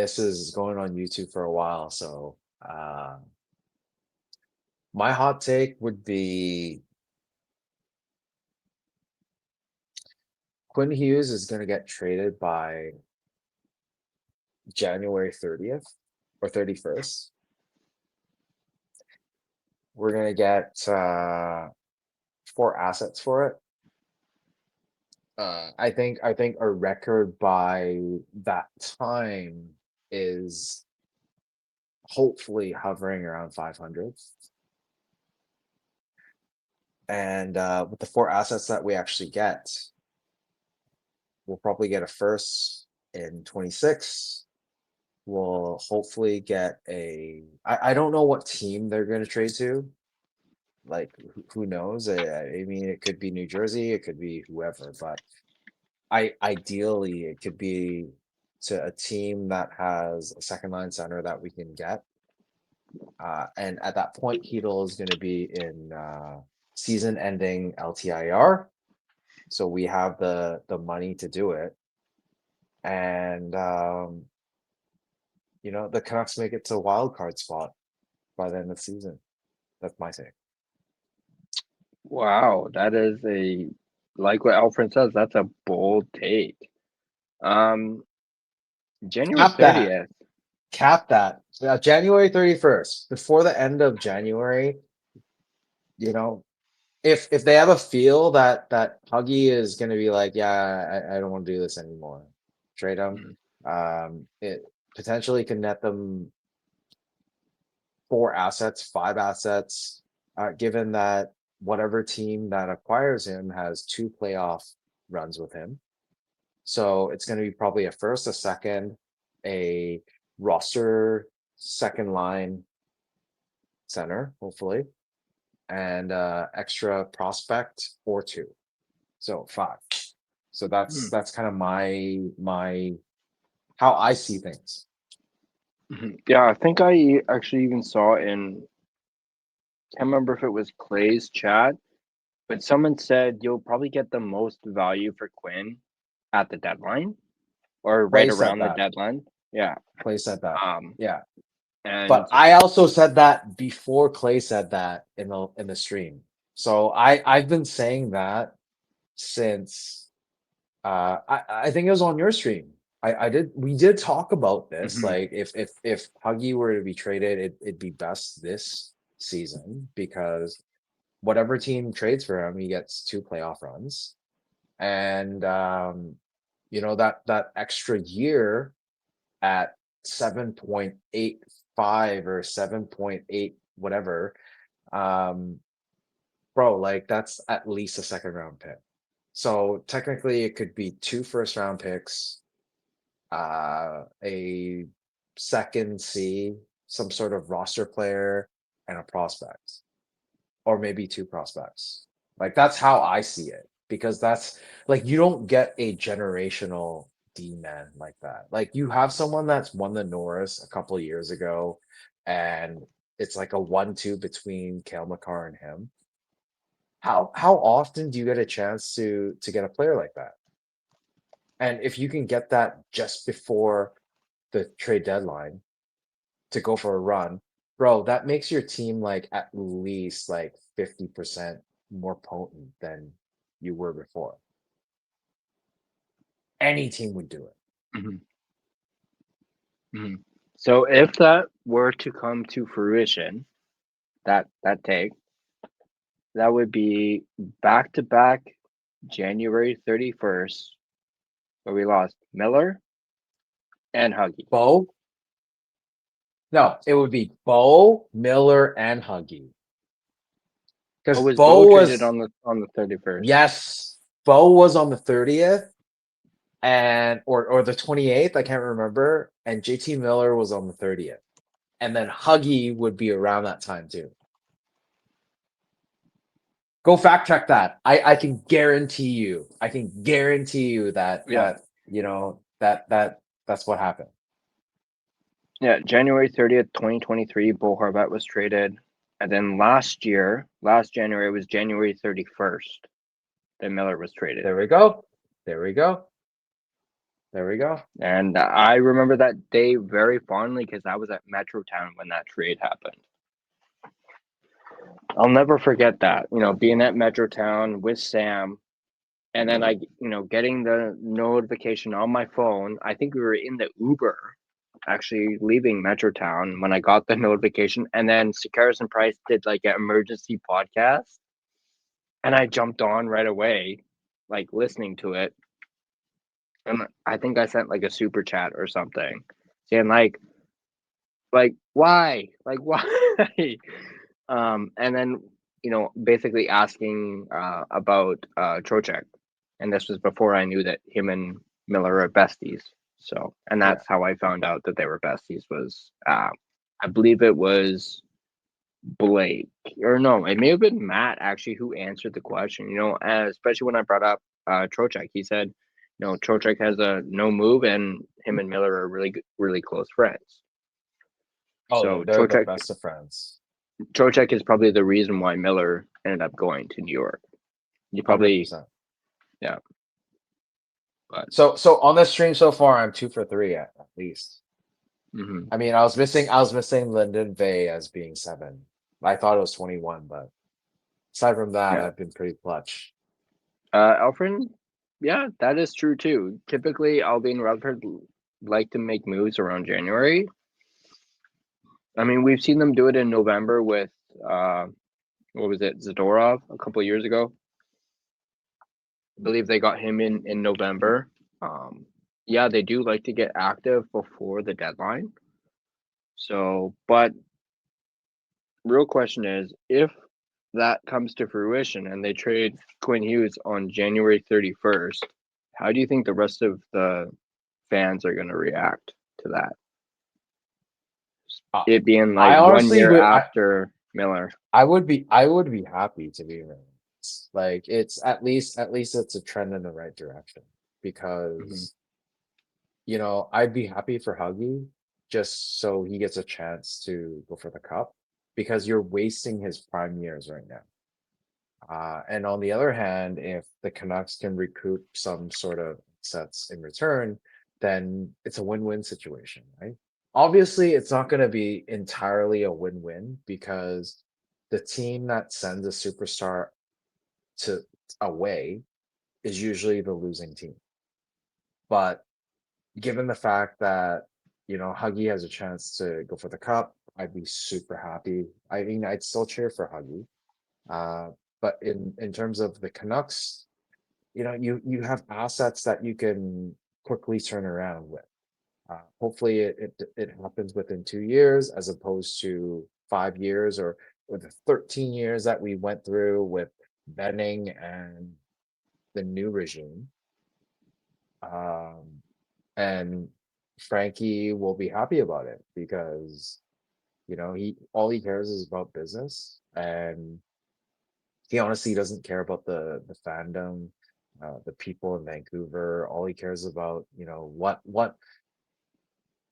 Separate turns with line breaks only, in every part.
This is going on YouTube for a while, so my hot take would be Quinn Hughes is going to get traded by January 30th or 31st. We're going to get 4 assets for it. I think our record by that time is hopefully hovering around 500. And with the 4 assets that we actually get, we'll probably get a first in 26. We'll hopefully get I don't know what team they're going to trade to. Like, who knows? I mean, it could be New Jersey, it could be whoever, but ideally it could be to a team that has a second line center that we can get. And at that point, Hedel is going to be in season-ending LTIR, so we have the money to do it. And the Canucks make it to a wild card spot by the end of the season. That's my take.
Wow, that is like what Alfred says, that's a bold take. January
Cap that.
30th.
Cap that. January 31st, before the end of January, if they have a feel that Huggy is going to be like, yeah, I don't want to do this anymore, trade him. It potentially can net them 4 assets, 5 assets, given that whatever team that acquires him has 2 playoff runs with him. So it's going to be probably a first, a second, a roster second line center, hopefully, and extra prospect or 2. So 5. So that's kind of my how I see things.
Yeah, I think I actually even saw can't remember if it was Clay's chat, but someone said you'll probably get the most value for Quinn at the deadline or right
Clay said
around the
that.
deadline. Yeah.
Clay said that. Yeah.
And
But I also said that before Clay said that in the stream. So I've been saying that since I think it was on your stream. We did talk about this. Like, if Huggy were to be traded, it'd be best this season, because whatever team trades for him, he gets 2 playoff runs. And that extra year at 7.85 or 7.8 whatever, bro, like, that's at least a second round pick. So technically it could be 2 first round picks, a second C, some sort of roster player, and a prospect, or maybe 2 prospects. Like, that's how I see it, because that's like, you don't get a generational D-man like that. Like, you have someone that's won the Norris a couple of years ago, and it's like a 1-2 between Cale Makar and him. How often do you get a chance to get a player like that? And if you can get that just before the trade deadline to go for a run, bro, that makes your team like at least like 50% more potent than you were before. Any team would do it.
So if that were to come to fruition, that take, that would be back-to-back January 31st, where we lost Miller and Huggy.
Bo? No, it would be Bo, Miller, and Huggy. Because
was
Bo was
traded on the 31st.
Yes, Bo was on the 30th, and or the 28th, I can't remember, and JT Miller was on the 30th. And then Huggy would be around that time too. Go fact check that. I can guarantee you. I can guarantee you that that's what happened.
Yeah, January 30th, 2023, Bo Horvat was traded. And then last January, was January 31st that Miller was traded.
There we go. There we go. There we go.
And I remember that day very fondly because I was at Metrotown when that trade happened. I'll never forget that, being at Metrotown with Sam, and then getting the notification on my phone. I think we were in the Uber actually leaving Metrotown when I got the notification, and then Sakaris and Price did like an emergency podcast, and I jumped on right away, like listening to it. And I think I sent like a super chat or something saying why? Like why? And then, basically asking about Trocheck. And this was before I knew that him and Miller are besties. So, and
Yeah.
that's how I found out that they were besties was, I believe it was Blake, or no, it may have been Matt actually who answered the question, especially when I brought up Trocheck. He said, Trocheck has a no move and him and Miller are really, really close friends.
Oh,
So
they're the best of friends.
Trocheck is probably the reason why Miller ended up going to New York. You probably,
100%.
yeah. But
So on the stream so far, I'm 2 for 3 at least.
mhm.
I mean, I was missing Lyndon Vay as being 7. I thought it was 21, but aside from that,
Yeah.
I've been pretty clutch.
Alfred, yeah, that is true too. Typically, Albie and Rutherford like to make moves around January. I mean, we've seen them do it in November with what was it, Zadorov a couple of years ago. I believe they got him in November. Yeah, they do like to get active before the deadline. So, but real question is, if that comes to fruition and they trade Quinn Hughes on January 31st, how do you think the rest of the fans are going to react to that?
Uh,
It being
I
like 1
honestly
year
would.
after Miller.
I would be happy to be honest. Like it's at least it's a trend in the right direction
Mhm.
because I'd be happy for Huggy just so he gets a chance to go for the cup because you're wasting his prime years right now. And on the other hand, if the Canucks can recoup some sort of sets in return, then it's a win-win situation, right? Obviously, it's not going to be entirely a win-win because the team that sends a superstar to away is usually the losing team. But given the fact that Huggy has a chance to go for the cup, I'd be super happy. I mean, I'd still cheer for Huggy. But in terms of the Canucks, you have assets that you can quickly turn around with. Hopefully, it happens within 2 years as opposed to 5 years or the 13 years that we went through with Benning and the new regime. And Frankie will be happy about it because he all he cares is about business and he honestly doesn't care about the fandom, the people in Vancouver. All he cares about, what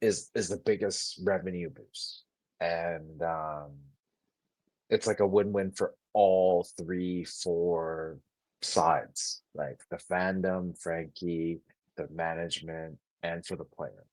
is the biggest revenue boost, and it's like a win-win for all three, four sides, like the fandom, Frankie, the management, and for the player.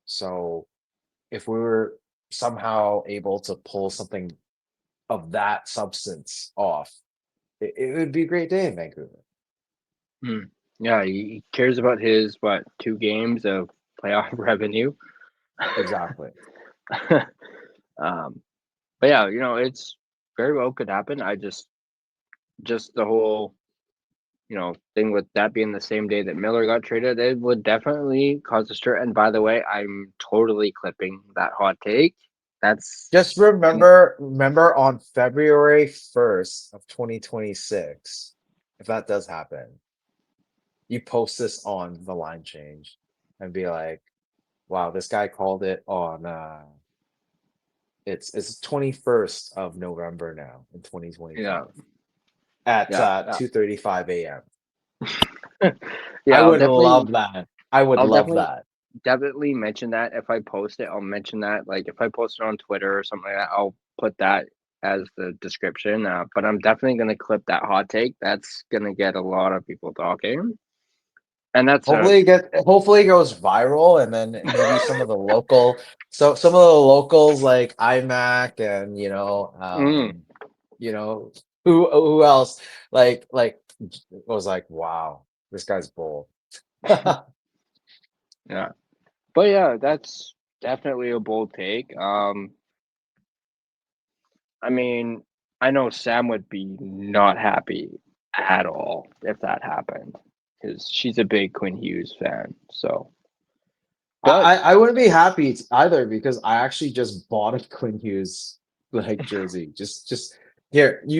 So if we were somehow able to pull something of that substance off, it would be a great day in Vancouver.
Hmm. Yeah, he cares about his 2 games of playoff revenue.
Exactly.
um, but yeah, it's very well could happen. I just the whole thing with that being the same day that Miller got traded, it would definitely cause a stir. And by the way, I'm totally clipping that hot take. That's
Just remember on February 1st of 2026, if that does happen, you post this on the line change and be like, wow, this guy called it on it's 21st of November now in 2025 at
yeah,
2:35 a.m.
yeah.
I would love that. I would
I'll
love that.
definitely mention that if I post it. I'll mention that. Like if I post it on Twitter or something like that, I'll put that as the description. But I'm definitely gonna clip that hot take. That's gonna get a lot of people talking. And that's
Hopefully it goes viral, and then maybe some of the some of the locals like iMac and
mm,
who else like was like, wow, this guy's bold.
yeah. But yeah, that's definitely a bold take. I mean, I know Sam would be not happy at all if that happened because she's a big Quinn Hughes fan. So, but
I wouldn't be happy either because I actually just bought a Quinn Hughes like jersey. Just here,